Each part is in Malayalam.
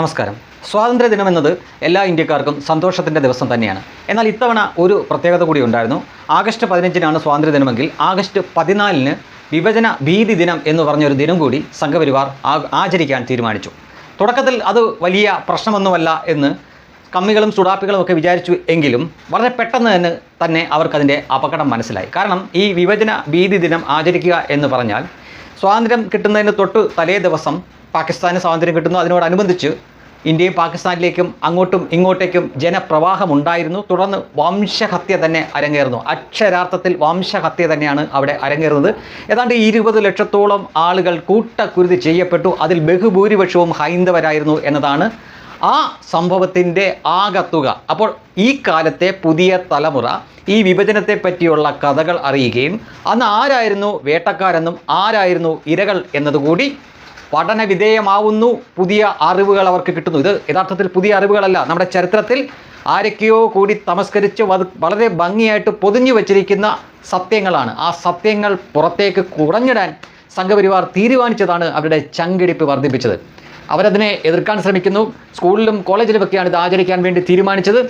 നമസ്കാരം. സ്വാതന്ത്ര്യദിനം എന്നത് എല്ലാ ഇന്ത്യക്കാർക്കും സന്തോഷത്തിൻ്റെ ദിവസം തന്നെയാണ്. എന്നാൽ ഇത്തവണ ഒരു പ്രത്യേകത കൂടി ഉണ്ടായിരുന്നു. ആഗസ്റ്റ് 15-നാണ് സ്വാതന്ത്ര്യദിനമെങ്കിൽ ആഗസ്റ്റ് 14-ന് വിഭജന ഭീതി ദിനം എന്ന് പറഞ്ഞൊരു ദിനം കൂടി സംഘപരിവാർ ആചരിക്കാൻ തീരുമാനിച്ചു. തുടക്കത്തിൽ അത് വലിയ പ്രശ്നമൊന്നുമല്ല എന്ന് കമ്മികളും സുഡാപ്പികളും ഒക്കെ വിചാരിച്ചു എങ്കിലും വളരെ പെട്ടെന്ന് തന്നെ അവർക്കതിൻ്റെ അപകടം മനസ്സിലായി. കാരണം ഈ വിഭജന ഭീതി ദിനം ആചരിക്കുക എന്ന് പറഞ്ഞാൽ സ്വാതന്ത്ര്യം കിട്ടുന്നതിന് തൊട്ട് തലേ ദിവസം പാകിസ്ഥാന് സ്വാതന്ത്ര്യം കിട്ടുന്നു. അതിനോടനുബന്ധിച്ച് ഇന്ത്യയും പാകിസ്ഥാനിലേക്കും അങ്ങോട്ടും ഇങ്ങോട്ടേക്കും ജനപ്രവാഹമുണ്ടായിരുന്നു. തുടർന്ന് വംശഹത്യ തന്നെ അരങ്ങേറുന്നു. അക്ഷരാർത്ഥത്തിൽ വംശഹത്യ തന്നെയാണ് അവിടെ അരങ്ങേറുന്നത്. ഏതാണ്ട് 20 ലക്ഷത്തോളം ആളുകൾ കൂട്ടക്കുരുതി ചെയ്യപ്പെട്ടു. അതിൽ ബഹുഭൂരിപക്ഷവും ഹൈന്ദവരായിരുന്നു എന്നതാണ് ആ സംഭവത്തിൻ്റെ ആകത്തുക. അപ്പോൾ ഈ കാലത്തെ പുതിയ തലമുറ ഈ വിഭജനത്തെ പറ്റിയുള്ള കഥകൾ അറിയുകയും അന്ന് ആരായിരുന്നു വേട്ടക്കാരെന്നും ആരായിരുന്നു ഇരകൾ എന്നതുകൂടി പഠന വിധേയമാവുന്നു. പുതിയ അറിവുകൾ അവർക്ക് കിട്ടുന്നു. ഇത് യഥാർത്ഥത്തിൽ പുതിയ അറിവുകളല്ല. നമ്മുടെ ചരിത്രത്തിൽ ആരൊക്കെയോ കൂടി തമസ്കരിച്ച് വളരെ ഭംഗിയായിട്ട് പൊതിഞ്ഞു വച്ചിരിക്കുന്ന സത്യങ്ങളാണ്. ആ സത്യങ്ങൾ പുറത്തേക്ക് കുടഞ്ഞിടാൻ സംഘപരിവാർ തീരുമാനിച്ചതാണ് അവരുടെ ചങ്കിടിപ്പ് വർദ്ധിപ്പിച്ചത്. അവരതിനെ എതിർക്കാൻ ശ്രമിക്കുന്നു. സ്കൂളിലും കോളേജിലുമൊക്കെയാണ് ഇത് ആചരിക്കാൻ വേണ്ടി തീരുമാനിച്ചത്.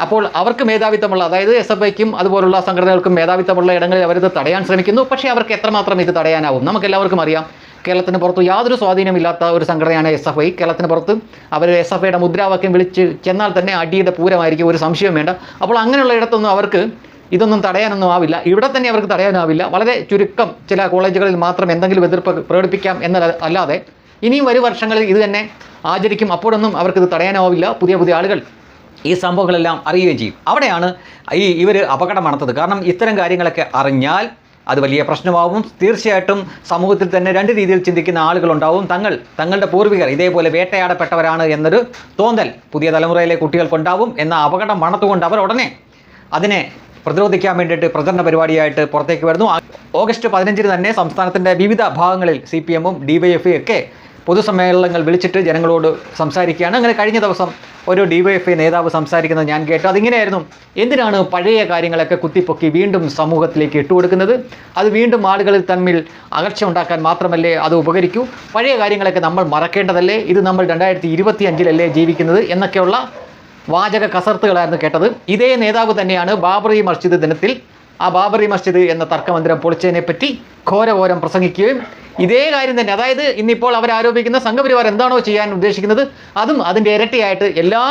അപ്പോൾ അവർക്ക് മേധാവിത്വമുള്ള, അതായത് SFIക്കും അതുപോലുള്ള സംഘടനകൾക്കും മേധാവിത്വമുള്ള ഇടങ്ങളിൽ അവരിത് തടയാൻ ശ്രമിക്കുന്നു. പക്ഷേ അവർക്ക് എത്രമാത്രം ഇത് തടയാനാവും? നമുക്കെല്ലാവർക്കും അറിയാം, കേരളത്തിന് പുറത്ത് യാതൊരു സ്വാധീനമില്ലാത്ത ഒരു സംഘടനയാണ് SFI. കേരളത്തിന് പുറത്ത് അവർ SFIയുടെ മുദ്രാവാക്യം വിളിച്ച് ചെന്നാൽ തന്നെ അടിയുടെ പൂരമായിരിക്കും, ഒരു സംശയം വേണ്ട. അപ്പോൾ അങ്ങനെയുള്ള ഇടത്തൊന്നും അവർക്ക് ഇതൊന്നും തടയാനൊന്നും ആവില്ല. ഇവിടെ തന്നെ അവർക്ക് തടയാനാവില്ല. വളരെ ചുരുക്കം ചില കോളേജുകളിൽ മാത്രം എന്തെങ്കിലും എതിർപ്പ് പ്രകടിപ്പിക്കാം എന്നല്ലാതെ ഇനിയും വരും വർഷങ്ങളിൽ ഇത് തന്നെ ആചരിക്കും. അപ്പോഴൊന്നും അവർക്കിത് തടയാനാവില്ല. പുതിയ ആളുകൾ ഈ സംഭവങ്ങളെല്ലാം അറിയുകയും ചെയ്യും. അവിടെയാണ് ഇവർ അപകടം മണത്തത്. കാരണം ഇത്തരം കാര്യങ്ങളൊക്കെ അറിഞ്ഞാൽ അത് വലിയ പ്രശ്നമാവും. തീർച്ചയായിട്ടും സമൂഹത്തിൽ തന്നെ രണ്ട് രീതിയിൽ ചിന്തിക്കുന്ന ആളുകളുണ്ടാവും. തങ്ങളുടെ പൂർവികർ ഇതേപോലെ വേട്ടയാടപ്പെട്ടവരാണ് എന്നൊരു തോന്നൽ പുതിയ തലമുറയിലെ കുട്ടികൾക്കുണ്ടാവും. എന്ന അപകടം മണത്തുകൊണ്ട് അവർ ഉടനെ അതിനെ പ്രതിരോധിക്കാൻ വേണ്ടിയിട്ട് പ്രചരണ പരിപാടിയായിട്ട് പുറത്തേക്ക് വരുന്നു. ഓഗസ്റ്റ് 15-ന് തന്നെ സംസ്ഥാനത്തിൻ്റെ വിവിധ ഭാഗങ്ങളിൽ CPM-ഉം DYFI ഒക്കെ പൊതുസമ്മേളനങ്ങൾ വിളിച്ചിട്ട് ജനങ്ങളോട് സംസാരിക്കുകയാണ്. അങ്ങനെ കഴിഞ്ഞ ദിവസം ഒരു DYFI നേതാവ് സംസാരിക്കുന്നത് ഞാൻ കേട്ടു. അതിങ്ങനെയായിരുന്നു: എന്തിനാണ് പഴയ കാര്യങ്ങളൊക്കെ കുത്തിപ്പൊക്കി വീണ്ടും സമൂഹത്തിലേക്ക് ഇട്ടുകൊടുക്കുന്നത്? അത് വീണ്ടും ആളുകളിൽ തമ്മിൽ അകൽച്ച ഉണ്ടാക്കാൻ മാത്രമല്ലേ അത് ഉപകരിക്കൂ? പഴയ കാര്യങ്ങളൊക്കെ നമ്മൾ മറക്കേണ്ടതല്ലേ? ഇത് നമ്മൾ 2025-ലല്ലേ ജീവിക്കുന്നത് എന്നൊക്കെയുള്ള വാചക കസർത്തുകളായിരുന്നു കേട്ടത്. ഇതേ നേതാവ് തന്നെയാണ് ബാബറി മസ്ജിദ് ദിനത്തിൽ ആ ബാബറി മസ്ജിദ് എന്ന തർക്കമന്ദിരം പൊളിച്ചതിനെ പറ്റി ഘോരഘോരം പ്രസംഗിക്കുകയും ഇതേ കാര്യം തന്നെ, അതായത് ഇന്നിപ്പോൾ അവരാരോപിക്കുന്ന സംഘപരിവാർ എന്താണോ ചെയ്യാൻ ഉദ്ദേശിക്കുന്നത് അതും അതിൻ്റെ ഇരട്ടിയായിട്ട് എല്ലാ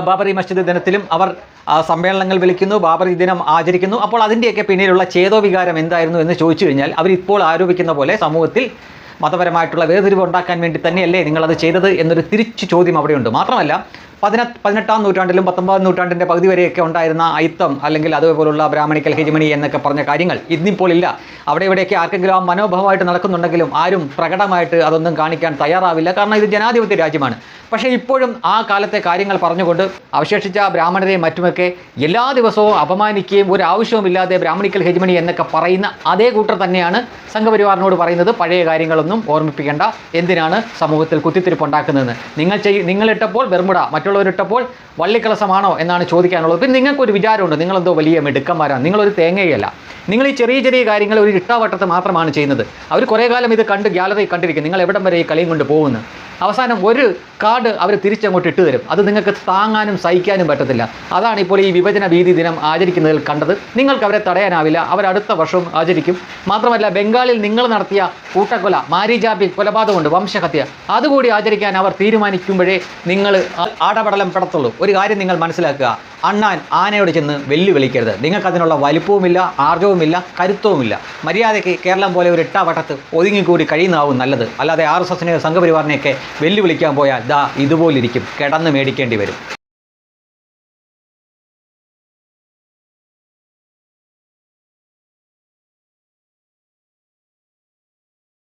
ബാബറി മസ്ജിദ് ദിനത്തിലും അവർ സമ്മേളനങ്ങൾ വിളിക്കുന്നു, ബാബറി ദിനം ആചരിക്കുന്നു. അപ്പോൾ അതിൻ്റെയൊക്കെ പിന്നിലുള്ള ചേതോവികാരം എന്തായിരുന്നു എന്ന് ചോദിച്ചു കഴിഞ്ഞാൽ അവരിപ്പോൾ ആരോപിക്കുന്ന പോലെ സമൂഹത്തിൽ മതപരമായിട്ടുള്ള വേർതിരിവ് ഉണ്ടാക്കാൻ വേണ്ടി തന്നെയല്ലേ നിങ്ങളത് ചെയ്തത് എന്നൊരു തിരിച്ചു ചോദ്യം അവിടെയുണ്ട്. മാത്രമല്ല 18-ാം നൂറ്റാണ്ടിലും 19-ാം നൂറ്റാണ്ടിൻ്റെ പകുതി വരെയൊക്കെ ഉണ്ടായിരുന്ന അയിത്തം അല്ലെങ്കിൽ അതുപോലുള്ള ബ്രാഹ്മണിക്കൽ ഹെജിമണി എന്നൊക്കെ പറഞ്ഞ കാര്യങ്ങൾ ഇന്നിപ്പോൾ ഇല്ല. അവിടെ ഇവിടെയൊക്കെ ആർക്കെങ്കിലും ആ മനോഭാവമായിട്ട് നടക്കുന്നുണ്ടെങ്കിലും ആരും പ്രകടമായിട്ട് അതൊന്നും കാണിക്കാൻ തയ്യാറാവില്ല. കാരണം ഇത് ജനാധിപത്യ രാജ്യമാണ്. പക്ഷേ ഇപ്പോഴും ആ കാലത്തെ കാര്യങ്ങൾ പറഞ്ഞുകൊണ്ട് അവശേഷിച്ച ബ്രാഹ്മണരെയും മറ്റുമൊക്കെ എല്ലാ ദിവസവും അപമാനിക്കുകയും ഒരു ആവശ്യവുമില്ലാതെ ബ്രാഹ്മണിക്കൽ ഹെജിമണി എന്നൊക്കെ പറയുന്ന അതേ കൂട്ടർ തന്നെയാണ് സംഘപരിവാറിനോട് പറയുന്നത് പഴയ കാര്യങ്ങളൊന്നും ഓർമ്മിപ്പിക്കേണ്ട, എന്തിനാണ് സമൂഹത്തിൽ കുത്തിത്തിരിപ്പുണ്ടാക്കുന്നതെന്ന്. നിങ്ങളിട്ടപ്പോൾ ബെർമുഡ, മറ്റുള്ളവരിട്ടപ്പോൾ വള്ളിക്കളസമാണോ എന്നാണ് ചോദിക്കാനുള്ളത്. പിന്നെ നിങ്ങൾക്കൊരു വിചാരമുണ്ട്, നിങ്ങളെന്തോ വലിയ മിടുക്കന്മാരാണ്, നിങ്ങളൊരു തേങ്ങയല്ല. നിങ്ങൾ ഈ ചെറിയ കാര്യങ്ങൾ ഒരു ഇട്ടാവട്ടത്ത് മാത്രമാണ് ചെയ്യുന്നത്. അവർ കുറേ കാലം ഇത് കണ്ട് ഗ്യാലറി കണ്ടിരിക്കും നിങ്ങൾ എവിടം വരെ ഈ കളിയും കൊണ്ട് പോകുന്നു. അവസാനം ഒരു കാർഡ് അവർ തിരിച്ചങ്ങോട്ട് ഇട്ട് തരും. അത് നിങ്ങൾക്ക് താങ്ങാനും സഹിക്കാനും പറ്റത്തില്ല. അതാണ് ഇപ്പോൾ ഈ വിഭജന ഭീതി ദിനം ആചരിക്കുന്നതിൽ കണ്ടത്. നിങ്ങൾക്ക് അവരെ തടയാനാവില്ല. അവരടുത്ത വർഷവും ആചരിക്കും. മാത്രമല്ല ബംഗാളിൽ നിങ്ങൾ നടത്തിയ കൂട്ടക്കൊല, മാരിജാബി കൊലപാതകമുണ്ട്, വംശഹത്യ, അതുകൂടി ആചരിക്കാൻ അവർ തീരുമാനിക്കുമ്പോഴേ നിങ്ങൾ ആടപടലം പെടത്തുള്ളൂ. ഒരു കാര്യം നിങ്ങൾ മനസ്സിലാക്കുക, അണ്ണാൻ ആനയോട് ചെന്ന് വെല്ലുവിളിക്കരുത്. നിങ്ങൾക്കതിനുള്ള വലിപ്പവുമില്ല, ആർജവുമില്ല, കരുത്തവുമില്ല. മര്യാദയ്ക്ക് കേരളം പോലെ ഒരു ഇട്ടാവട്ടത്ത് ഒതുങ്ങിക്കൂടി കഴിയുന്നതാവും നല്ലത്. അല്ലാതെ RSSനെയോ സംഘപരിവാറിനെയൊക്കെ വെല്ലുവിളിക്കാൻ പോയാൽ ഇതുപോലിരിക്കും, കിടന്ന് മേടിക്കേണ്ടി വരും.